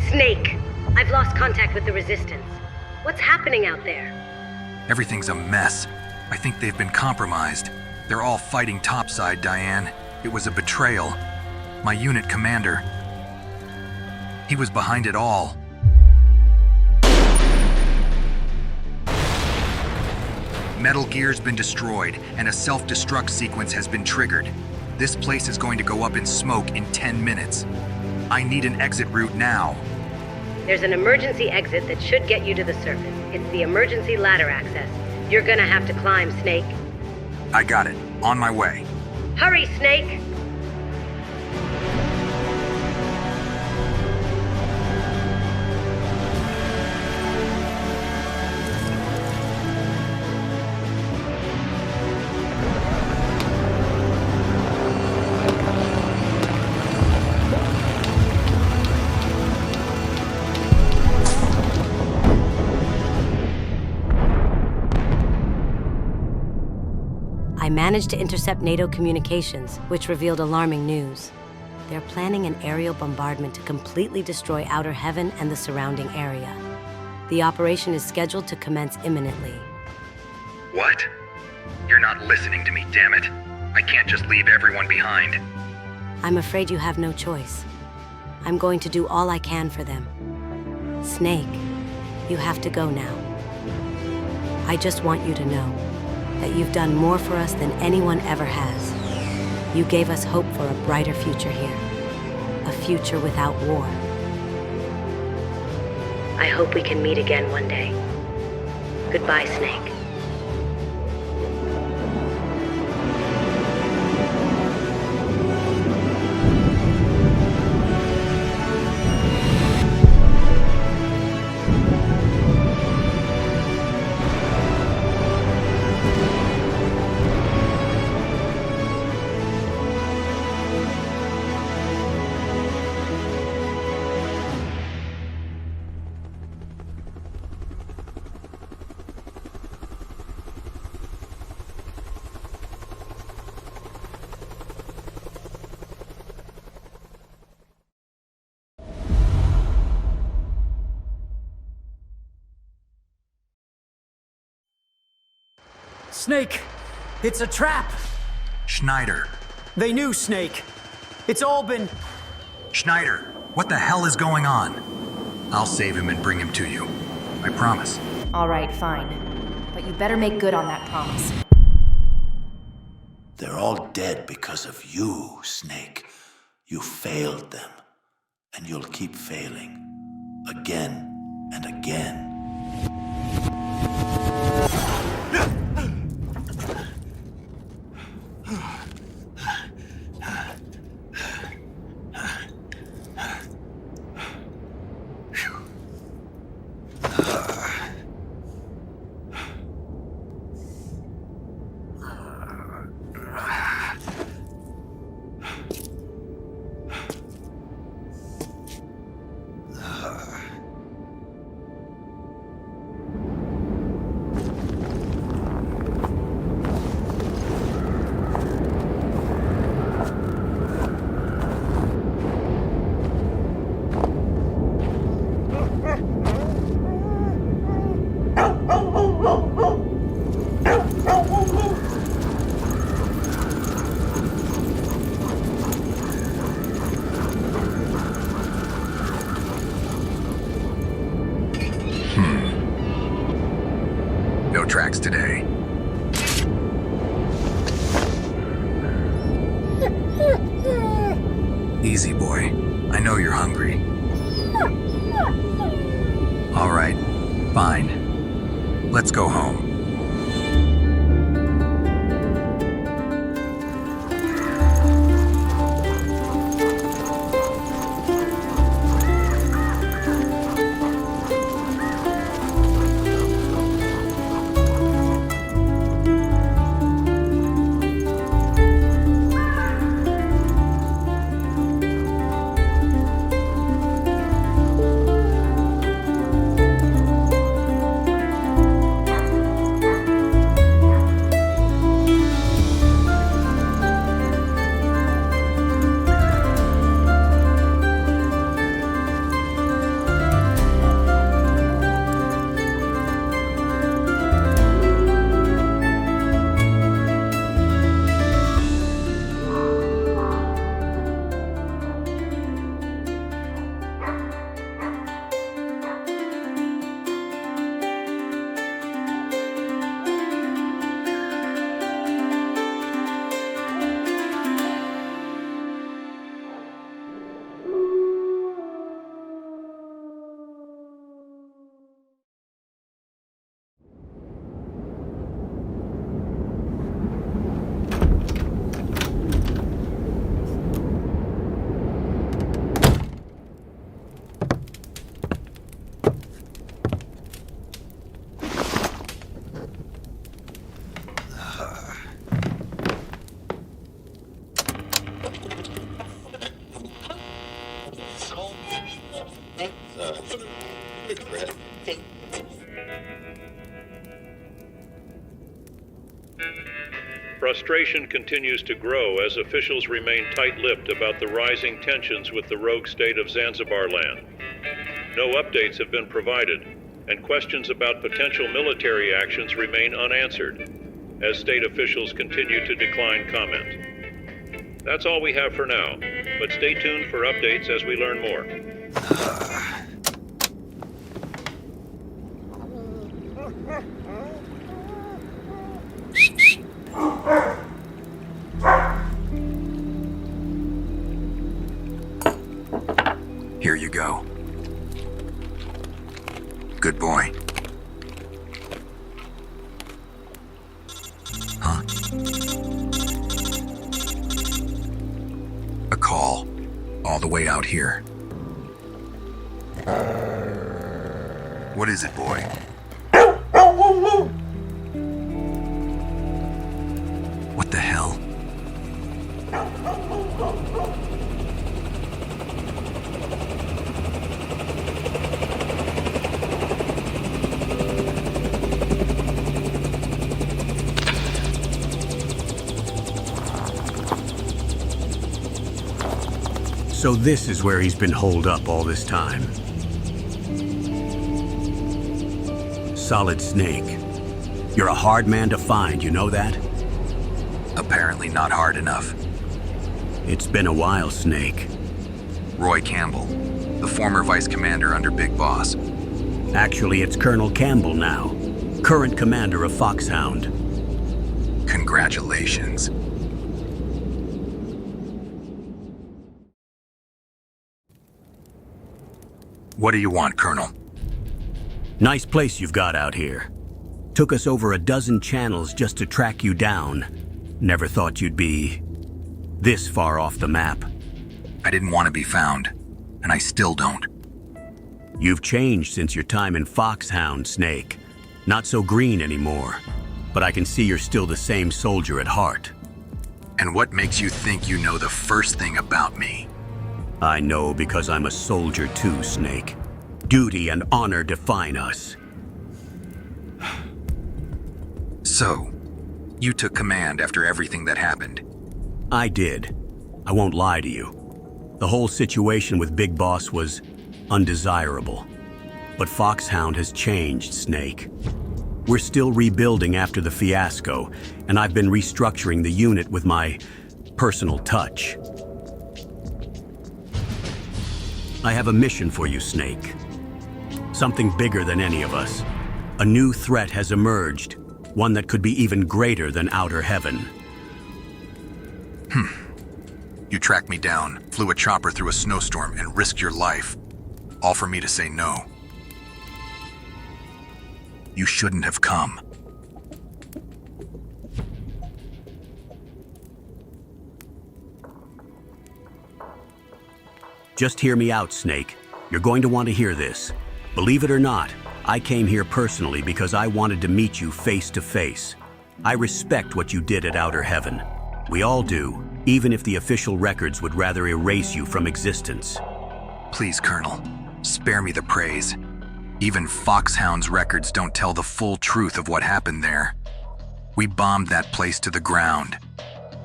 Snake, I've lost contact with the Resistance. What's happening out there? Everything's a mess. I think they've been compromised. They're all fighting topside, Diane. It was a betrayal. My unit commander, he was behind it all. Metal Gear's been destroyed, and a self-destruct sequence has been triggered. This place is going to go up in smoke in 10 minutes. I need an exit route now. There's an emergency exit that should get you to the surface. It's the emergency ladder access. You're gonna have to climb, Snake. I got it. On my way. Hurry, Snake! I managed to intercept NATO communications, which revealed alarming news. They're planning an aerial bombardment to completely destroy Outer Heaven and the surrounding area. The operation is scheduled to commence imminently. What? You're not listening to me, damn it. I can't just leave everyone behind. I'm afraid you have no choice. I'm going to do all I can for them. Snake, you have to go now. I just want you to know that you've done more for us than anyone ever has. You gave us hope for a brighter future here. A future without war. I hope we can meet again one day. Goodbye, Snake. Snake! It's a trap! Schneider. They knew, Snake. It's all been... Schneider, what the hell is going on? I'll save him and bring him to you. I promise. All right, fine. But you better make good on that promise. They're all dead because of you, Snake. You failed them. And you'll keep failing. Again and again. No tracks today. Easy, boy. I know you're hungry. All right, fine. Let's go home. Frustration continues to grow as officials remain tight-lipped about the rising tensions with the rogue state of Zanzibar Land. No updates have been provided, and questions about potential military actions remain unanswered, as state officials continue to decline comment. That's all we have for now, but stay tuned for updates as we learn more. Here you go. Good boy. Huh? A call. All the way out here. What is it, boy? What the hell? So this is where he's been holed up all this time. Solid Snake. You're a hard man to find, you know that? Apparently not hard enough. It's been a while, Snake. Roy Campbell, the former vice commander under Big Boss. Actually, it's Colonel Campbell now, current commander of Foxhound. Congratulations. What do you want, Colonel? Nice place you've got out here. Took us over a dozen channels just to track you down. Never thought you'd be this far off the map. I didn't want to be found, and I still don't. You've changed since your time in Foxhound, Snake. Not so green anymore, but I can see you're still the same soldier at heart. And what makes you think you know the first thing about me? I know because I'm a soldier too, Snake. Duty and honor define us. So, you took command after everything that happened. I did. I won't lie to you. The whole situation with Big Boss was undesirable. But Foxhound has changed, Snake. We're still rebuilding after the fiasco, and I've been restructuring the unit with my personal touch. I have a mission for you, Snake. Something bigger than any of us. A new threat has emerged, one that could be even greater than outer heaven. You tracked me down, flew a chopper through a snowstorm, and risked your life. All for me to say no. You shouldn't have come. Just hear me out, Snake. You're going to want to hear this. Believe it or not, I came here personally because I wanted to meet you face to face. I respect what you did at Outer Heaven. We all do, even if the official records would rather erase you from existence. Please, Colonel, spare me the praise. Even Foxhound's records don't tell the full truth of what happened there. We bombed that place to the ground,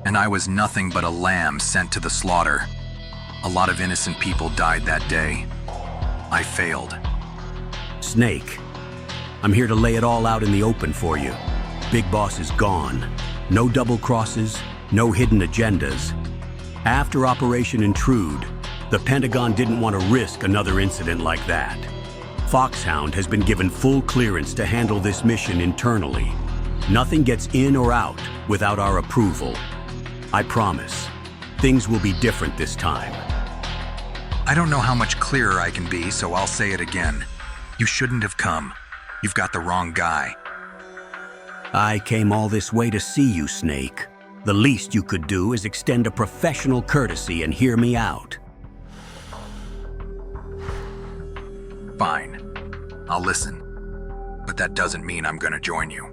and I was nothing but a lamb sent to the slaughter. A lot of innocent people died that day. I failed. Snake, I'm here to lay it all out in the open for you. Big Boss is gone. No double crosses, no hidden agendas. After Operation Intrude, the Pentagon didn't want to risk another incident like that. Foxhound has been given full clearance to handle this mission internally. Nothing gets in or out without our approval. I promise, things will be different this time. I don't know how much clearer I can be, so I'll say it again. You shouldn't have come. You've got the wrong guy. I came all this way to see you, Snake. The least you could do is extend a professional courtesy and hear me out. Fine. I'll listen. But that doesn't mean I'm gonna join you.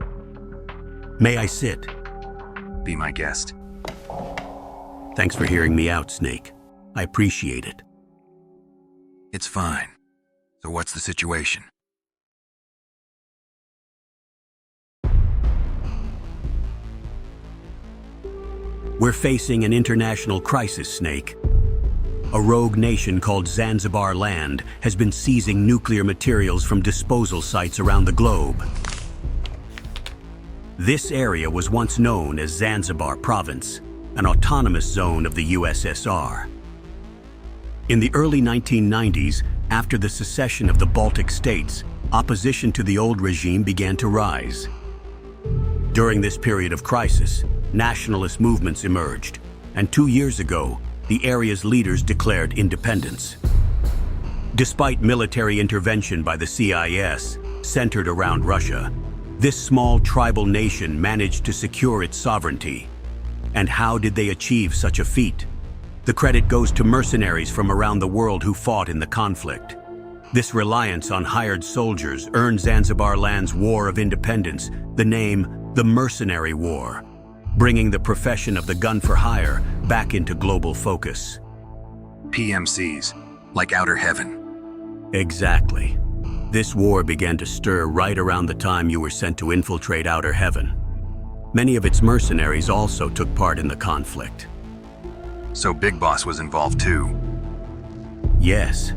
May I sit? Be my guest. Thanks for hearing me out, Snake. I appreciate it. It's fine. So what's the situation? We're facing an international crisis, Snake. A rogue nation called Zanzibar Land has been seizing nuclear materials from disposal sites around the globe. This area was once known as Zanzibar Province, an autonomous zone of the USSR. In the early 1990s, after the secession of the Baltic states, opposition to the old regime began to rise. During this period of crisis, nationalist movements emerged, and 2 years ago, the area's leaders declared independence. Despite military intervention by the CIS, centered around Russia, this small tribal nation managed to secure its sovereignty. And how did they achieve such a feat? The credit goes to mercenaries from around the world who fought in the conflict. This reliance on hired soldiers earned Zanzibar Land's War of Independence the name the Mercenary War, bringing the profession of the gun for hire back into global focus. PMCs, like Outer Heaven. Exactly. This war began to stir right around the time you were sent to infiltrate Outer Heaven. Many of its mercenaries also took part in the conflict. So Big Boss was involved too. Yes.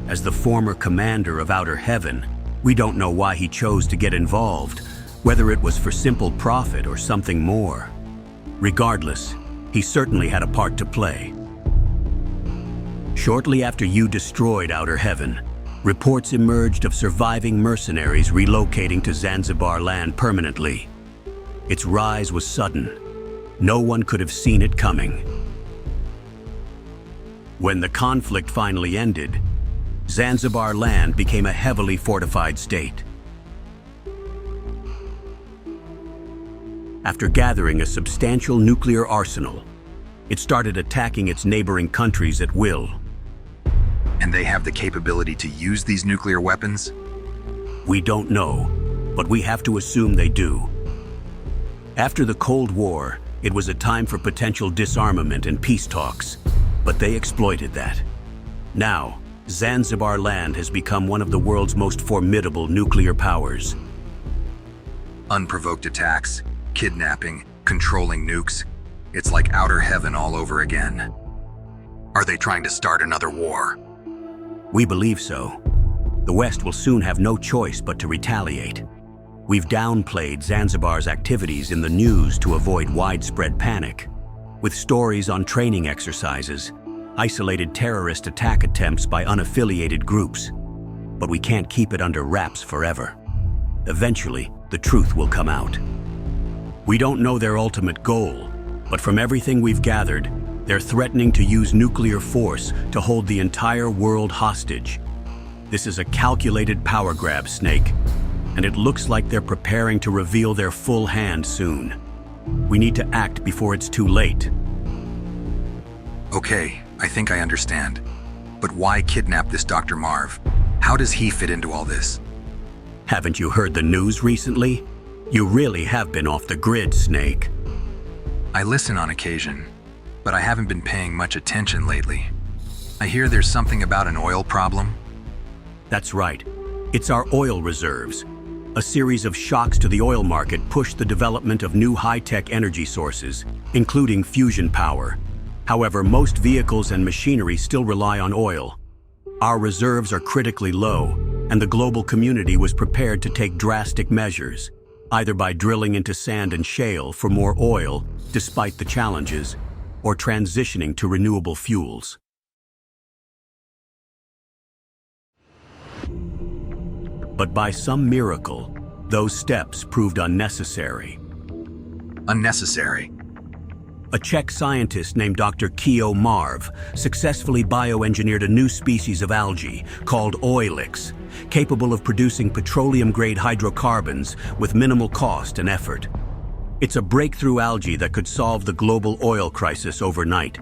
As the former commander of Outer Heaven, we don't know why he chose to get involved, whether it was for simple profit or something more. Regardless, he certainly had a part to play. Shortly after you destroyed Outer Heaven, reports emerged of surviving mercenaries relocating to Zanzibar Land permanently. Its rise was sudden. No one could have seen it coming. When the conflict finally ended, Zanzibar Land became a heavily fortified state. After gathering a substantial nuclear arsenal, it started attacking its neighboring countries at will. And they have the capability to use these nuclear weapons? We don't know, but we have to assume they do. After the Cold War, it was a time for potential disarmament and peace talks, but they exploited that. Now, Zanzibar Land has become one of the world's most formidable nuclear powers. Unprovoked attacks, kidnapping, controlling nukes. It's like Outer Heaven all over again. Are they trying to start another war? We believe so. The West will soon have no choice but to retaliate. We've downplayed Zanzibar's activities in the news to avoid widespread panic, with stories on training exercises, isolated terrorist attack attempts by unaffiliated groups. But we can't keep it under wraps forever. Eventually, the truth will come out. We don't know their ultimate goal, but from everything we've gathered, they're threatening to use nuclear force to hold the entire world hostage. This is a calculated power grab, Snake, and it looks like they're preparing to reveal their full hand soon. We need to act before it's too late. Okay, I think I understand. But why kidnap this Dr. Marv? How does he fit into all this? Haven't you heard the news recently? You really have been off the grid, Snake. I listen on occasion, but I haven't been paying much attention lately. I hear there's something about an oil problem. That's right. It's our oil reserves. A series of shocks to the oil market pushed the development of new high-tech energy sources, including fusion power. However, most vehicles and machinery still rely on oil. Our reserves are critically low, and the global community was prepared to take drastic measures, either by drilling into sand and shale for more oil, despite the challenges, or transitioning to renewable fuels. But by some miracle, those steps proved unnecessary. Unnecessary. A Czech scientist named Dr. Kio Marv successfully bioengineered a new species of algae called oilix, capable of producing petroleum-grade hydrocarbons with minimal cost and effort. It's a breakthrough algae that could solve the global oil crisis overnight.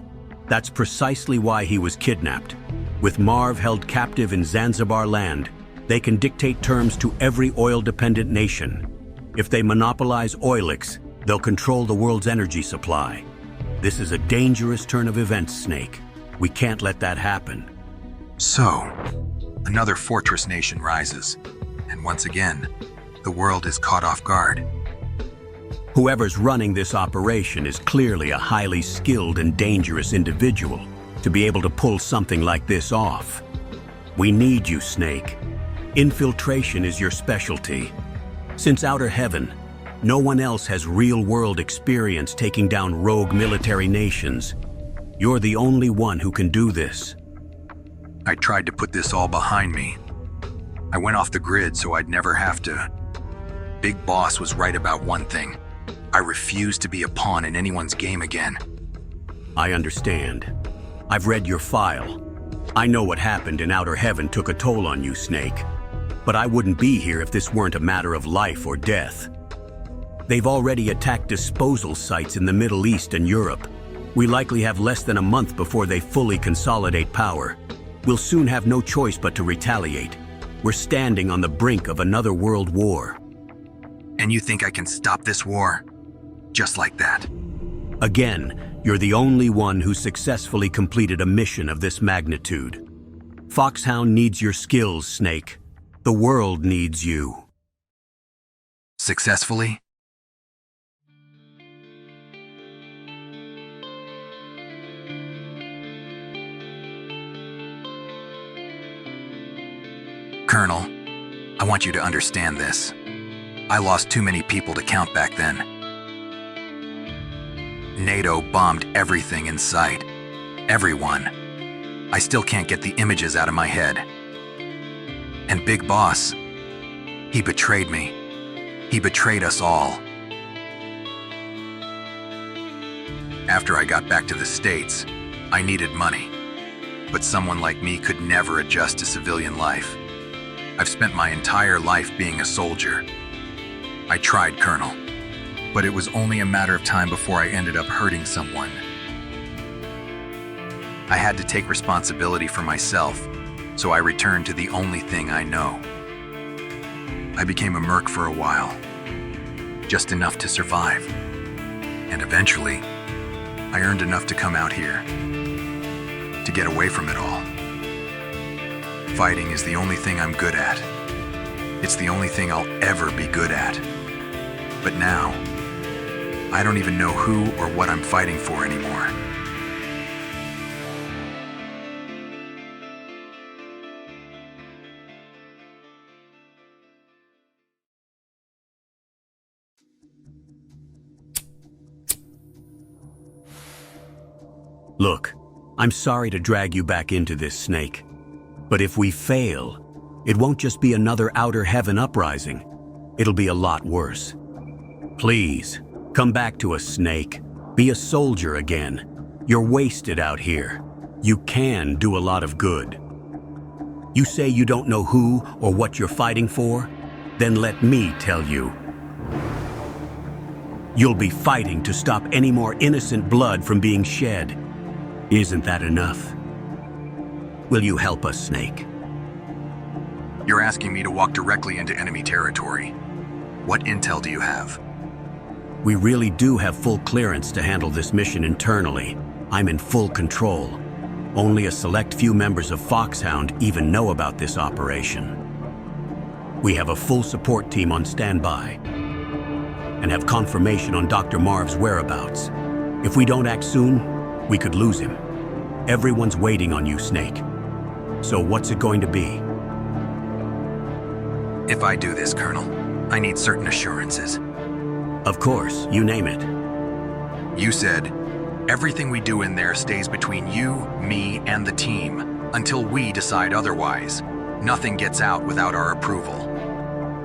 That's precisely why he was kidnapped. With Marv held captive in Zanzibar Land, they can dictate terms to every oil-dependent nation. If they monopolize oilix, they'll control the world's energy supply. This is a dangerous turn of events, Snake. We can't let that happen. So, another fortress nation rises, and once again, the world is caught off guard. Whoever's running this operation is clearly a highly skilled and dangerous individual to be able to pull something like this off. We need you, Snake. Infiltration is your specialty. Since Outer Heaven, no one else has real-world experience taking down rogue military nations. You're the only one who can do this. I tried to put this all behind me. I went off the grid so I'd never have to. Big Boss was right about one thing. I refused to be a pawn in anyone's game again. I understand. I've read your file. I know what happened in Outer Heaven took a toll on you, Snake. But I wouldn't be here if this weren't a matter of life or death. They've already attacked disposal sites in the Middle East and Europe. We likely have less than a month before they fully consolidate power. We'll soon have no choice but to retaliate. We're standing on the brink of another world war. And you think I can stop this war? Just like that? Again, you're the only one who successfully completed a mission of this magnitude. Foxhound needs your skills, Snake. The world needs you. Successfully? Colonel, I want you to understand this. I lost too many people to count back then. NATO bombed everything in sight. Everyone. I still can't get the images out of my head. And Big Boss, he betrayed me. He betrayed us all. After I got back to the States, I needed money. But someone like me could never adjust to civilian life. I've spent my entire life being a soldier. I tried, Colonel, but it was only a matter of time before I ended up hurting someone. I had to take responsibility for myself, so I returned to the only thing I know. I became a merc for a while, just enough to survive. And eventually, I earned enough to come out here, to get away from it all. Fighting is the only thing I'm good at. It's the only thing I'll ever be good at. But now, I don't even know who or what I'm fighting for anymore. Look, I'm sorry to drag you back into this, Snake. But if we fail, it won't just be another Outer Heaven uprising. It'll be a lot worse. Please, come back to us, Snake. Be a soldier again. You're wasted out here. You can do a lot of good. You say you don't know who or what you're fighting for? Then let me tell you. You'll be fighting to stop any more innocent blood from being shed. Isn't that enough? Will you help us, Snake? You're asking me to walk directly into enemy territory. What intel do you have? We really do have full clearance to handle this mission internally. I'm in full control. Only a select few members of Foxhound even know about this operation. We have a full support team on standby and have confirmation on Dr. Marv's whereabouts. If we don't act soon, we could lose him. Everyone's waiting on you, Snake. So what's it going to be? If I do this, Colonel, I need certain assurances. Of course, you name it. You said, everything we do in there stays between you, me, and the team until we decide otherwise. Nothing gets out without our approval.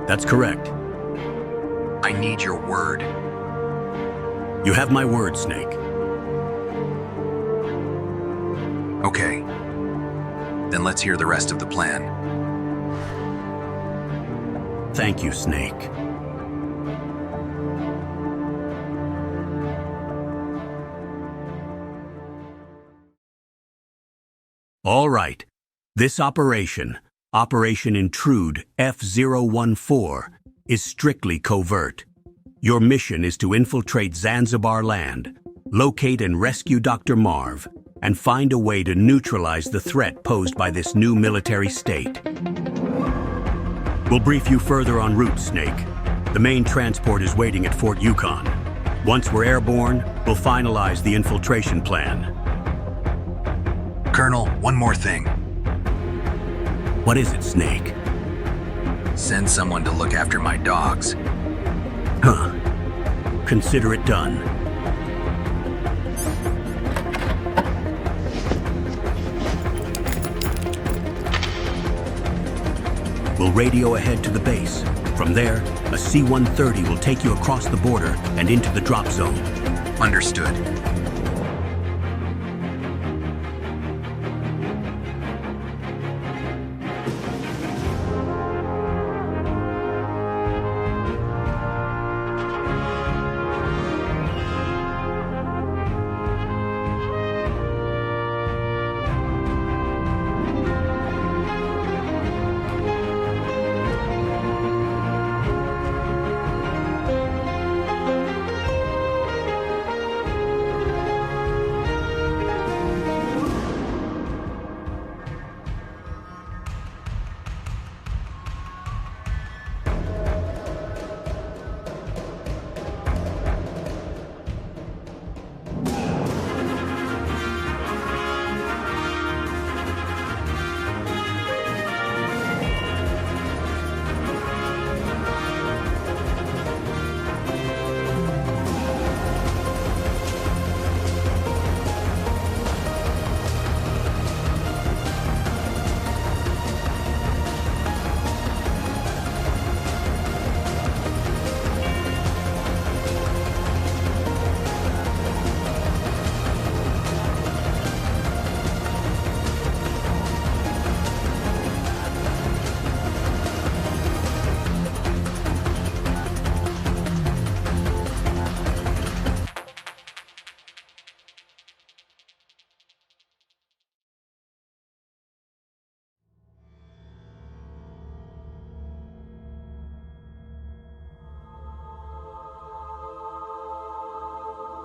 That's correct. I need your word. You have my word, Snake. Okay. Then let's hear the rest of the plan. Thank you, Snake. All right. This operation, Operation Intrude F-014, is strictly covert. Your mission is to infiltrate Zanzibar Land, locate and rescue Dr. Marv, and find a way to neutralize the threat posed by this new military state. We'll brief you further en route, Snake. The main transport is waiting at Fort Yukon. Once we're airborne, we'll finalize the infiltration plan. Colonel, one more thing. What is it, Snake? Send someone to look after my dogs. Huh. Consider it done. We'll radio ahead to the base. From there, a C-130 will take you across the border and into the drop zone. Understood.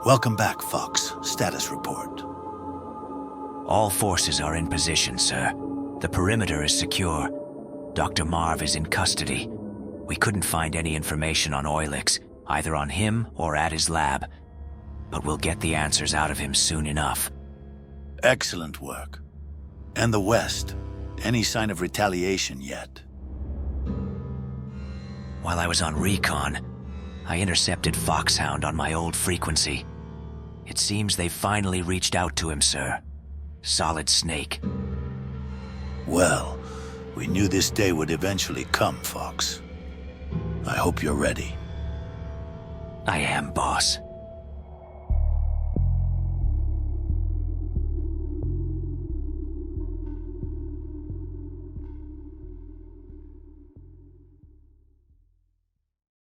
Welcome back, Fox. Status report. All forces are in position, sir. The perimeter is secure. Dr. Marv is in custody. We couldn't find any information on Oilix, either on him or at his lab. But we'll get the answers out of him soon enough. Excellent work. And the West? Any sign of retaliation yet? While I was on recon, I intercepted Foxhound on my old frequency. It seems they finally reached out to him, sir. Solid Snake. Well, we knew this day would eventually come, Fox. I hope you're ready. I am, boss.